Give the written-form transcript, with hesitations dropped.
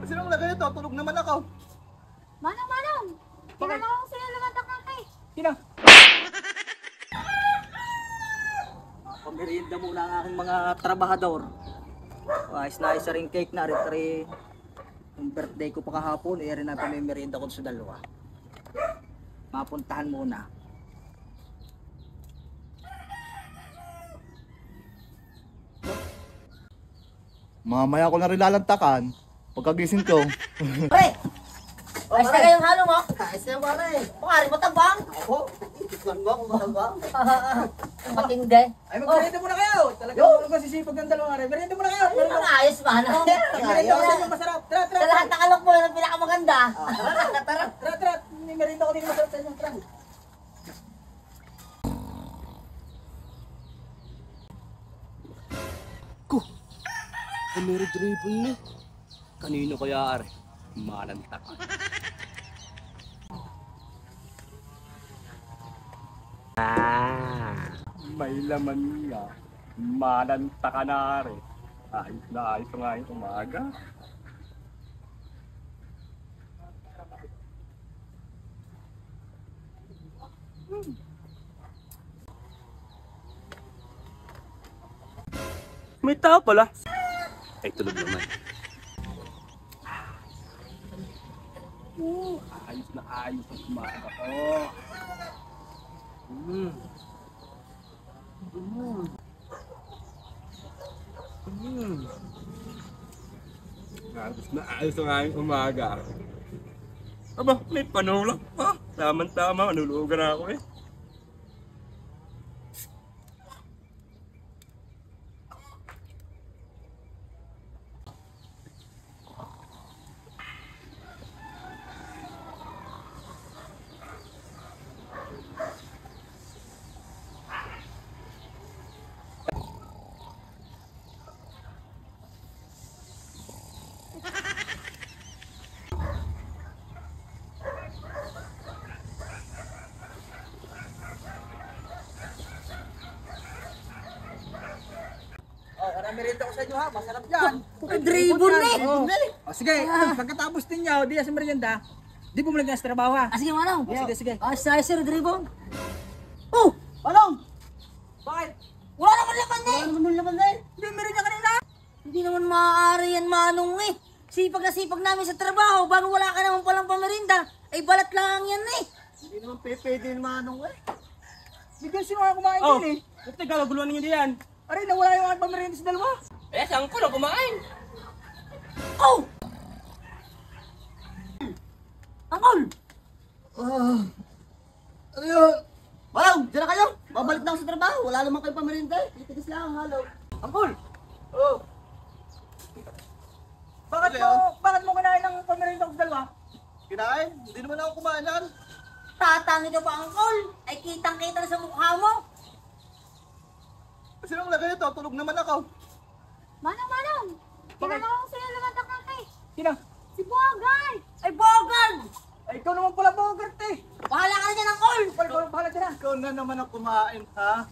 Sinong lagay ito? Tulog naman ako. Manong, Manong! Tingnan mo kung sino lumatak ng cake. Sino? Pamerienda muna ang aking mga trabahador. Ayos na ayos rin cake na rin. Yung birthday ko pa kahapon, rin na pamerienda ko sa dalawa. Mapuntahan muna. Mamaya ko na rin lalantakan. Pagkagising ko. Pre! Ayos na kayong halo mo? Ayos na pare. Pare, matabang? Ako? Tikman mo kung matabang. Matindi. Ay, mag-merienda muna kayo. Talagang ano ba sisipag ng dalawang araw. Merienda muna kayo. Ang ayos ba? Merienda ko sa inyo masarap. Tara, tara. Sa lahat ng alok mo, yun ang pinakamaganda. Tara. May merienda ko din masarap sa inyo. Tara. Ay, meron dribble ni. Kanino kaya ari? Malantak. May laman niya. Malanta ka na ari. Ayos na ayos nga yung umaga. May tao pala. Ay, tulog naman. Ayos na ayos ang umaga ko. Ayos na ayos ang aking umaga. Aba, may panulak pa. Tama-tama, manulugan ako eh. Merienda ko sa inyo ha, masarap yan. Dribble ni. Sige, pagkatapos ninyo, di sa merienda, di bumalik na sa trabaho ha. Sige, Manong. Sige. Ayos na ayos, dribble. Oh! Manong! Bakit? Wala naman laman eh. Ano naman naman eh? Hindi merienda kanina. Hindi naman maaari yan, Manong eh. Sipag na sipag namin sa trabaho, bago wala ka naman palang pamerinda, ay balat lang yan eh. Hindi naman pwede yung manong eh. Bigyan sino nga kumain din eh. Ba't nagkakaguluhan ninyo diyan? Aray, nawala yung aking pamerienda sa dalawa. Eh, saan ko na kumain? Oh! Angkol! Ano yun? Manong, dyan na kayo. Babalik na ako sa trabaho. Wala naman kayong pamerienda eh. Titigis lang ang halaw. Angkol! Oh. Bakit mo kinain ng pamerienda ko sa dalawa? Kinain? Hindi naman ako kumain. Tatangi ka ba, Angkol? Ay kitang-kita na sa mukha mo. Sinong lagay ito? Tulog naman ako. Manong, Manong! Tingnan mo kung sino lumatak ng cake. Sino? Si Bogart! Ay, Bogart! Ay, ikaw naman pala Bogart eh. Bahala ka na dyan, Angkol! Bahala ka na. Ikaw na naman ang kumain ha.